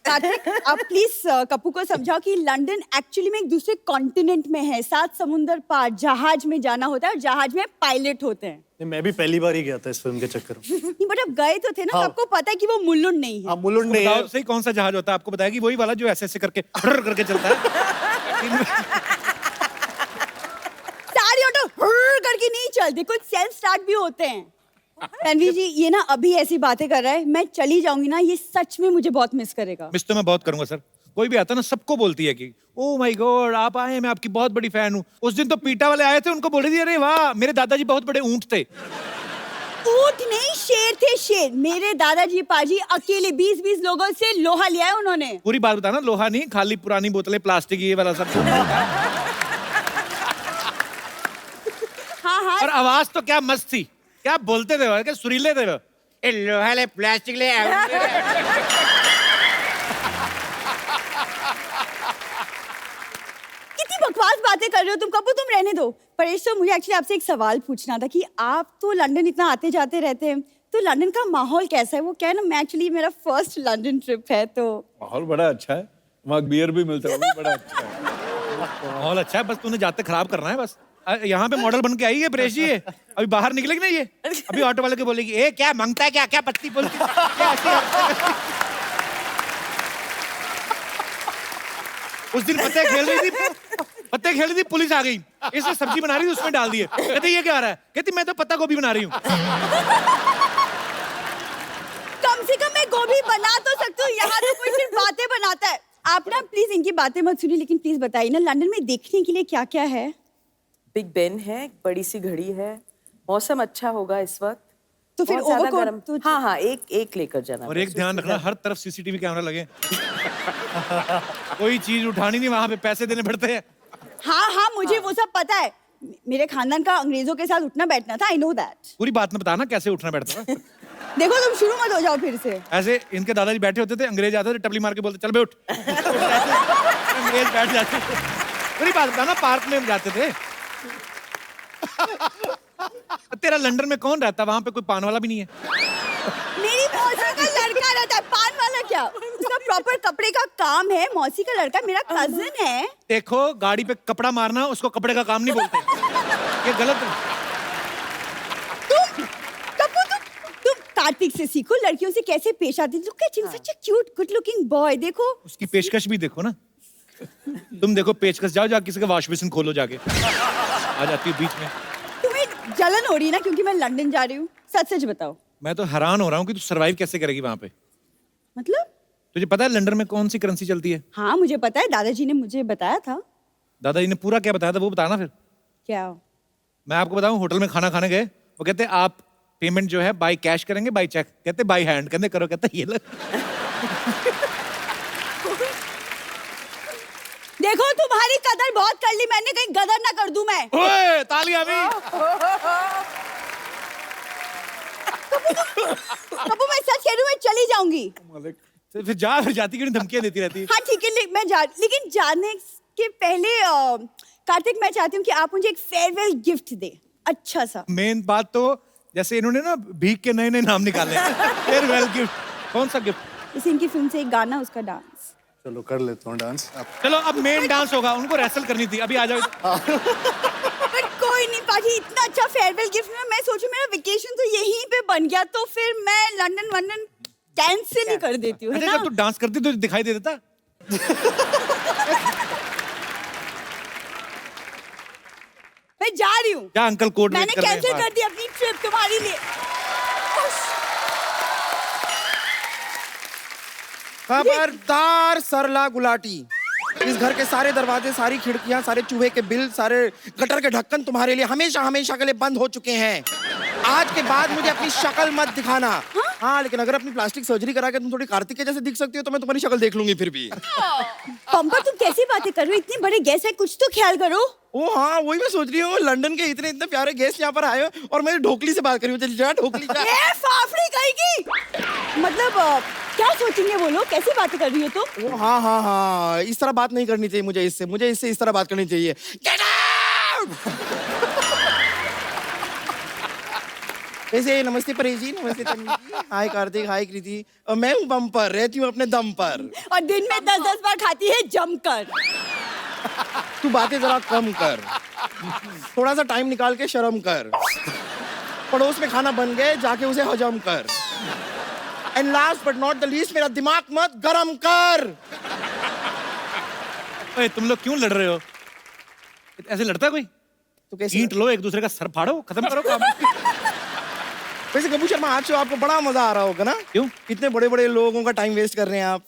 कार्तिक, आप प्लीज कपू को समझाओ कि लंदन एक्चुअली में एक दूसरे कॉन्टिनेंट में है, 7 समुंदर पार। जहाज में जाना होता है और जहाज में पायलट होते हैं। मैं भी पहली बार ही गया था इस फिल्म के चक्कर में। नहीं, बट अब गए तो थे ना, तो आपको पता है कि वो मुल्लुंड नहीं है। हाँ, मुलुंड नहीं है। बताओ सही, कौन सा जहाज होता है? आपको बताया कि वही वाला जो ऐसे करके करके चलता है। सारी ऑटो करके नहीं चलते, कुछ सेल्फ स्टार्ट भी होते हैं। रणवीर जी, ये ना अभी ऐसी बातें कर रहा है, मैं चली जाऊंगी ना, ये सच में मुझे बहुत मिस करेगा। मिस तो मैं बहुत करूंगा सर। कोई भी आता ना, सबको बोलती है कि ओ माय गॉड आप आए, मैं आपकी बहुत बड़ी फैन हूँ। उस दिन तो पीटा वाले आए थे, उनको बोल रही थी अरे वाह मेरे दादाजी बहुत बड़े ऊंट थे। ऊंट नहीं, शेर थे, शेर। मेरे दादाजी पाजी अकेले 20-20 लोगों से लोहा लिया है उन्होंने। पूरी बात बताना, लोहा नहीं, खाली पुरानी बोतलें, प्लास्टिक, ये वाला सब। हाँ हाँ। और आवाज तो क्या मस्त थी, क्या बोलते थे वो, क्या सुरीले थे वो। ए लोहा ले, प्लास्टिक ले। कितनी बकवास बातें कर रहे हो तुम कपूर, तुम रहने दो। परेश सर, मुझे एक्चुअली आपसे एक सवाल पूछना था कि आप तो लंदन इतना आते जाते रहते हैं, तो लंदन का माहौल कैसा है? वो क्या है ना, मैं एक्चुअली मेरा फर्स्ट लंदन ट्रिप है, तो माहौल बड़ा अच्छा है, वहाँ बियर भी मिलता है, वो भी बड़ा अच्छा है। माहौल अच्छा है, बस तूने जाते खराब करना है बस। यहाँ पे मॉडल बन के आई है परेश जी, ये अभी बाहर निकलेगी ना, ये अभी ऑटो वाले को बोलेगी ए क्या मांगता है, क्या क्या पत्ती बोलती क्या ऐसे। उस दिन पत्ते खेल रही थी, पुलिस आ गई, इसने सब्जी बना रही थी, उसमें डाल दिए। कहते ये क्या आ रहा है? कहती मैं तो पत्ता गोभी बना रही हूँ। कम से कम मैं गोभी बना तो सकती हूँ, यहाँ तो कोई सिर्फ बातें बनाता है। आप ना प्लीज इनकी बातें मत सुनिए, लेकिन प्लीज बताइए ना, लंदन में देखने के लिए क्या क्या है? बिग बेन है, एक बड़ी सी घड़ी है, मौसम अच्छा होगा इस वक्त। तो फिर बहुत ज्यादा ओवरकोट गर्म। तो हाँ हाँ, एक लेकर जाना। और एक ध्यान रखना, हर तरफ सीसीटीवी कैमरा लगे। कोई चीज उठानी नहीं, वहां पे पैसे देने पड़ते हैं। हाँ हाँ, मुझे वो सब पता है। मेरे खानदान का अंग्रेजों के साथ उठना बैठना था, आई नो दैट। पूरी बात में बताना कैसे उठना बैठता था। देखो तुम शुरू मत हो जाओ फिर से। ऐसे इनके दादाजी बैठे होते थे, अंग्रेज आते थे, टपली मार के बोलते चल बे उठ। अंग्रेज बैठ जाते थे। पूरी बात बताना, पार्क में जाते थे। तेरा लंदन में कौन रहता? वहां पे कोई पान वाला भी नहीं है। मेरी मौसी का लड़का रहता है, पान वाला क्या? उसका प्रॉपर कपड़े का काम है। मौसी का लड़का मेरा कजिन है। देखो, गाड़ी पे कपड़ा मारना उसको कपड़े का काम नहीं बोलते, ये गलत है। तुम कार्तिक से सीखो, लड़कियों से कैसे पेश आती। Look at him, such a cute good looking boy. देखो उसकी पेशकश भी देखो ना। तुम देखो पेचकश, जाओ जाके किसी का वॉश बेसिन खोलो जाके, आ जाती है बीच में। तुम्हें जलन हो रही है ना क्योंकि मैं लंदन जा रही हूँ? सच सच बताओ। मैं तो हैरान हो रहा हूँ कि तू सरवाइव कैसे करेगी वहां पे। मतलब? तुझे पता है लंदन में कौन सी करेंसी चलती है? हाँ मुझे पता है, दादाजी ने मुझे बताया था। दादाजी ने पूरा क्या बताया था वो बताना फिर। क्या? मैं आपको बताऊं, होटल में खाना खाने गए, वो कहते आप पेमेंट जो है बाय कैश करेंगे बाय चेक? कहते बाय हैंड। कहते करो, कहते ये लो। देखो तुम्हारी कदर बहुत कर ली मैंने, कहीं गदर ना कर दूं मैं। ओए तालियां भी। कबू मैं सच कह रही हूँ, मैं चली जाऊंगी। फिर जाती क्यों नहीं, धमकियां देती रहती है। हाँ ठीक है, लेकिन जाने के पहले कार्तिक मैं चाहती हूँ कि आप मुझे एक फेयरवेल गिफ्ट दे, अच्छा सा। मेन बात तो जैसे इन्होंने ना भीख के नए नए नाम निकाले हैं। फेयरवेल गिफ्ट, कौन सा गिफ्ट? इसे इनकी फिल्म से एक गाना, उसका डांस। चलो कर लेता हूँ डांस। चलो अब मेन डांस होगा, उनको रेसल करनी थी, अभी आ जाओ। पर कोई नहीं पाजी, इतना अच्छा फेयरवेल गिफ्ट में मैं सोचूं मेरा वेकेशन तो यहीं पे बन गया, तो फिर मैं लंदन कैंसिल ही कर देती हूँ, है अच्छा ना? जब तू डांस करती तो दिखाई दे देता। मैं जा रही हूँ, क्या अंकल कोड मैंने कैंसिल कर दी अपनी ट्रिप तुम्हारे लिए। खबरदार सरला गुलाटी, इस घर के सारे दरवाजे, सारी खिड़कियां, सारे चूहे के बिल, सारे गटर के ढक्कन तुम्हारे लिए हमेशा हमेशा के लिए बंद हो चुके हैं। आज के बाद मुझे अपनी शक्ल मत दिखाना। हाँ लेकिन अगर अपनी प्लास्टिक सर्जरी करा के तुम थोड़ी कार्तिक के जैसे दिख सकती हो तो मैं तुम्हारी शक्ल देख लूंगी फिर भी। पंपा तुम कैसी बातें कर रहे हो, इतने बड़े गेस्ट है, कुछ तो ख्याल करो। ओ हाँ वही मैं सोच रही हूँ, लंदन के इतने इतने प्यारे गेस्ट यहाँ पर आए हो और मैं ढोकली से बात कर रही हूँ। जा ढोकली जा। ए फाफड़ी कहेगी, मतलब क्या सोचेंगे वो लोग, कैसी बातें कर रही हो तुम? ओ हाँ हाँ हाँ, इस तरह बात नहीं करनी चाहिए मुझे इससे इस तरह बात करनी चाहिए। Get out! वैसे नमस्ते परेश जी, नमस्ते तन्वी जी, हाय कार्तिक, हाय कृति, मैं हूँ बम्पर, रहती हूँ अपने दम पर और दिन में 10-10 बार खाती है जमकर। तू बातें जरा कम कर, थोड़ा सा टाइम निकाल के शर्म कर, पड़ोस में खाना बन गए जाके उसे हजम कर, and last but not the least मेरा दिमाग मत गरम कर। ओए तुम लोग क्यों लड़ रहे हो? ऐसे लड़ता है कोई? तो कैसे ईंट लो, एक दूसरे का सर फाड़ो, खत्म करो काम। वैसे कपूर शर्मा आज से आपको बड़ा मजा आ रहा होगा ना? क्यों? इतने बड़े बड़े लोगों का टाइम वेस्ट कर रहे हैं आप।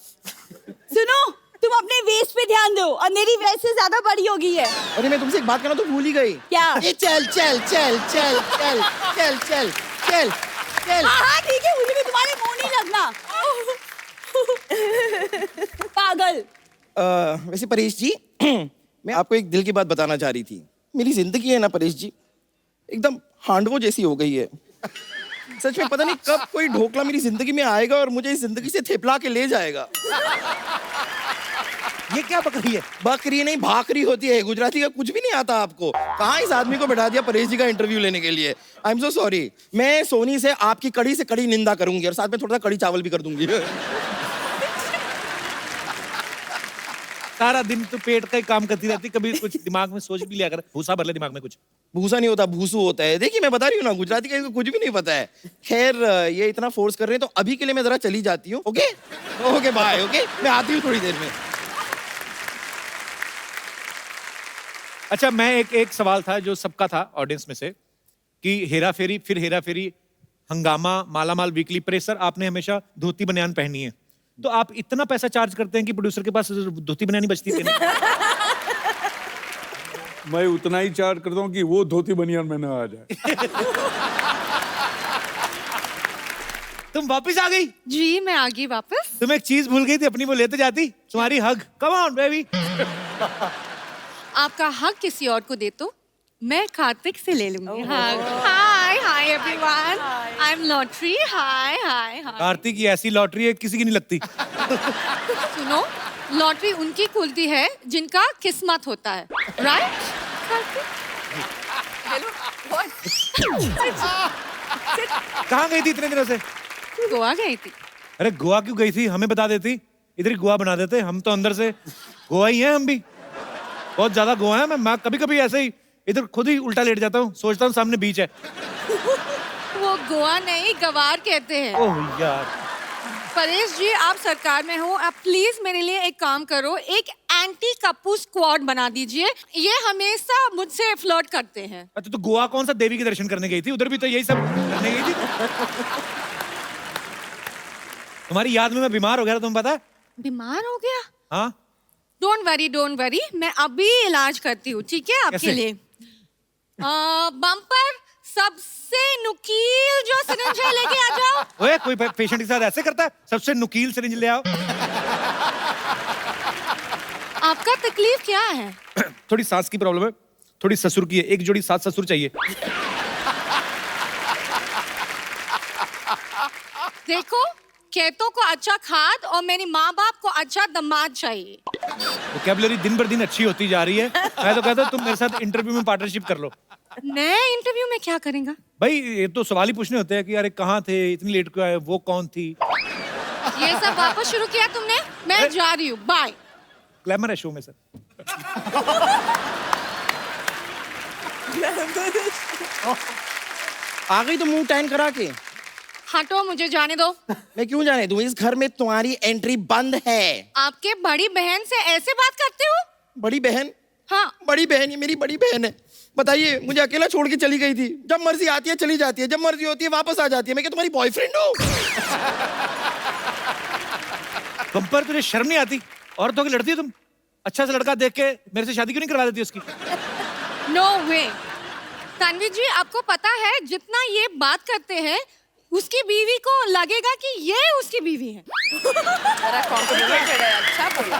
सुनो, तुम अपने वेस्ट पे ध्यान दो और मेरी वैसे ज्यादा बड़ी हो गई है। अरे मैं तुमसे एक बात करना तो भूल ही गई। क्या? ये चल चल चल चल चल चल चल चल चल। हाँ ठीक है, मुझे भी तुम्हारे मुंह नहीं लगना। पागल। वैसे परेश जी, मैं आपको एक दिल की बात बताना चाह रही थी। मेरी जिंदगी है ना परेश जी, एकदम हांडवो जैसी हो गई है। सच में पता नहीं कब कोई ढोकला मेरी जिंदगी में आएगा और मुझे इस जिंदगी से थेपला के ले जाएगा। ये क्या बकरी है? बकरी नहीं, भाकरी होती है। गुजराती का कुछ भी नहीं आता आपको। कहाँ इस आदमी को बैठा दिया परेश जी का इंटरव्यू लेने के लिए। I am so sorry. मैं सोनी से आपकी कड़ी से कड़ी निंदा करूंगी और साथ में थोड़ा सा कड़ी चावल भी कर दूंगी। सारा दिन तो पेट का ही काम करती रहती, कभी कुछ दिमाग में सोच भी लिया कर, भूसा भर ले दिमाग में कुछ। भूसा नहीं होता, भूसू होता है। देखिए मैं बता रही हूँ ना, गुजराती का कुछ भी नहीं पता है। खैर ये इतना फोर्स कर रहे हैं तो अभी के लिए मैं जरा चली जाती हूँ। Okay okay bye. ओके मैं आती हूँ थोड़ी देर में। अच्छा मैं एक सवाल था जो सबका था ऑडियंस में से, कि हेरा फेरी, फिर हेरा फेरी, हंगामा, मालामाल वीकली, प्रेशर, आपने हमेशा धोती बनियान पहनी है, तो आप इतना पैसा चार्ज करते हैं कि प्रोड्यूसर के पास धोती बनियान बचती है? मैं उतना ही चार्ज करता हूँ कि वो धोती बनियान में ना आ जाए। तुम वापस आ गई? जी मैं आ गई वापस। तुम एक चीज भूल गई थी अपनी, वो लेते जाती, तुम्हारी हग। Come on baby. आपका हक किसी और को दे तो मैं कार्तिक से ले लूंगी। Hi hi everyone, I am lottery. Hi hi hi. Kartik की ऐसी लॉटरी है किसी की नहीं लगती। सुनो, लॉटरी उनकी खुलती है जिनका किस्मत होता है, राइट? कहाँ गई थी इतने दिनों से? गोवा गई थी। अरे गोवा क्यों गई थी, हमें बता देती, इधर ही गोवा बना देते। हम तो अंदर से गोवा ही हैं, हम भी बहुत ज्यादा गोवा है। मैं कभी कभी ऐसे ही इधर खुद ही उल्टा लेट जाता हूँ, सोचता हूँ सामने बीच है। वो गोवा नहीं, गवार कहते हैं। ओह यार। परेश जी आप सरकार में हो, आप प्लीज मेरे लिए एक काम करो, एक एंटी कप्पू स्क्वाड बना दीजिए। ये हमेशा मुझसे फ्लर्ट करते हैं। अच्छा तो गोवा कौन सा देवी के दर्शन करने गई थी? उधर भी तो यही सब करने गई थी। तुम्हारी याद में मैं बीमार हो गया था, तुम्हें पता है? बीमार हो गया? हाँ। डोंट वरी, मैं अभी इलाज करती हूँ, ठीक है आपके कैसे? लिए। बम्पर, सबसे नुकील जो सिरिंज है लेके आ जाओ। ओए कोई पेशेंट के साथ ऐसे करता है? सबसे नुकील सिरिंज ले आओ। आप आपका तकलीफ क्या है? थोड़ी सांस की प्रॉब्लम है, थोड़ी ससुर की है, एक जोड़ी 7 ससुर चाहिए। देखो, खेतों को अच्छा खाद और मेरी माँ बाप को अच्छा दामाद चाहिए। वोकैबुलरी दिन बर दिन अच्छी होती जा रही है। मैं तो कहता हूँ तुम मेरे साथ इंटरव्यू में पार्टनरशिप कर लो। नए इंटरव्यू में क्या करेंगा? भाई ये तो सवाल ही पूछने होते हैं कि यार कहाँ थे, इतनी लेट क्यों आए, वो कौन थी। ये सब वापस शुरू किया तुमने? मैं जा रही हूँ, बाय। ग्लैमर है शो में सर। आ गई तो मुंह टैन करा के। हटो, मुझे जाने दो। मैं क्यों जाने दूं? इस घर में तुम्हारी एंट्री बंद है। आपके बड़ी बहन से ऐसे बात करते हो? बड़ी बहन? हाँ। बड़ी बहन, ये मेरी बड़ी बहन है। बताइए, मुझे अकेला छोड़ के चली गई थी। जब मर्जी आती है चली जाती है, जब मर्जी होती है वापस आ जाती है। मैं क्या तुम्हारी बॉयफ्रेंड हूँ? बम्पर, तुझे शर्म नहीं आती? औरतों की लड़ती है तुम? अच्छा सा लड़का देख के मेरे से शादी क्यों नहीं करवा देती उसकी? नो वे। तन्वी जी, आपको पता है जितना ये बात करते हैं उसकी बीवी को लगेगा कि ये उसकी बीवी है। अच्छा बोला।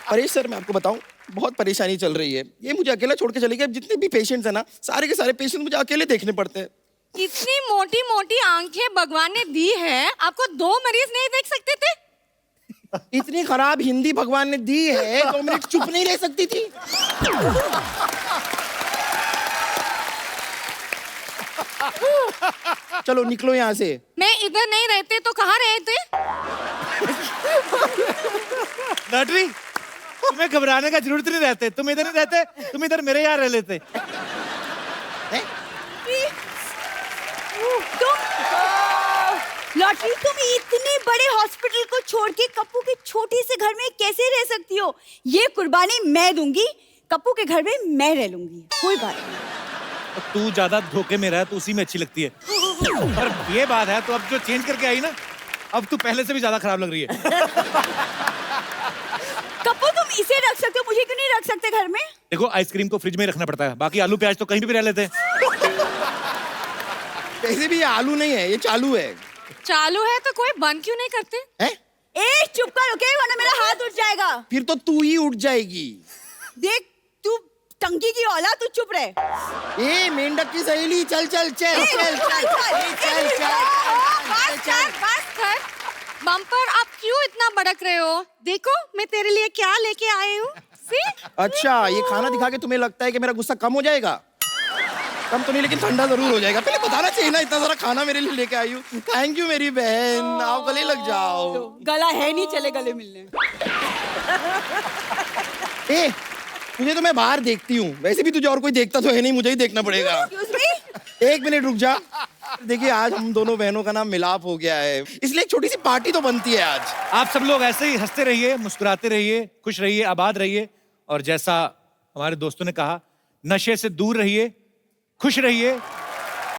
परेश सर, मैं आपको बताऊं, बहुत परेशानी चल रही है। ये मुझे अकेला छोड़ के चली गई। जितने भी पेशेंट्स हैं ना, सारे के सारे पेशेंट मुझे अकेले देखने पड़ते हैं। इतनी मोटी मोटी आंखें भगवान ने दी है, आपको 2 मरीज नहीं देख सकते थे? इतनी खराब हिंदी भगवान ने दी है, 2 मिनट चुप नहीं रह सकती थी? चलो निकलो यहाँ से। मैं इधर नहीं रहते तो कहाँ रहते? नटरी, तुम्हें घबराने का जरूरत नहीं रहते। तुम इधर नहीं रहते, तुम इधर मेरे यहाँ रह लेते। लॉटरी, तुम इतने बड़े हॉस्पिटल को छोड़ के कप्पू के छोटे से घर में कैसे रह सकती हो? ये कुर्बानी मैं दूंगी, कप्पू के घर में मैं रह लूंगी, कोई बात नहीं। तू ज्यादा धोखे में रह तो उसी में अच्छी लगती है। पर ये बात है, तो अब जो चेंज करके आई ना, अब तू पहले से भी ज्यादा खराब लग रही है। कप्पू, तुम इसे रख सकते हो, मुझे क्यों नहीं रख सकते घर में? देखो, आइसक्रीम को फ्रिज में ही रखना पड़ता है, बाकी आलू प्याज तो कहीं भी रह लेते हैं। वैसे भी ये आलू नहीं है, ये चालू है। चालू है तो कोई बंद क्यों नहीं करते? हैं? ए, चुप कर, ओके, वरना मेरा हाथ उठ जाएगा। फिर तो तू ही उठ जाएगी। देख, तू टंकी की औलाद, तू चुप रहे। ए मेंढक की सहेली, चल चल चल चल चल चल चल। बस कर। बम्पर, आप क्यों इतना भड़क रहे हो? देखो, मैं तेरे लिए क्या लेके आई हूँ। अच्छा, ये खाना दिखा के तुम्हें लगता है कि मेरा गुस्सा कम हो जाएगा? कम तो नहीं, लेकिन ठंडा जरूर हो जाएगा। पहले बताना चाहिए ना, इतना सारा खाना मेरे लिए लेके आई हूँ। थैंक यू मेरी बहन, आप गले लग जाओ। गला है नहीं, चले गले मिलने। ए, तुझे तो मैं बाहर देखती हूँ, वैसे भी तुझे और कोई देखता तो है नहीं, मुझे ही देखना पड़ेगा। एक मिनट रुक जा। देखिए, आज हम दोनों बहनों का नाम मिलाप हो गया है, इसलिए एक छोटी सी पार्टी तो बनती है आज। आप सब लोग ऐसे ही हंसते रहिए, मुस्कुराते रहिए, खुश रहिए, आबाद रहिए, और जैसा हमारे दोस्तों ने कहा, नशे से दूर रहिए, खुश रहिए,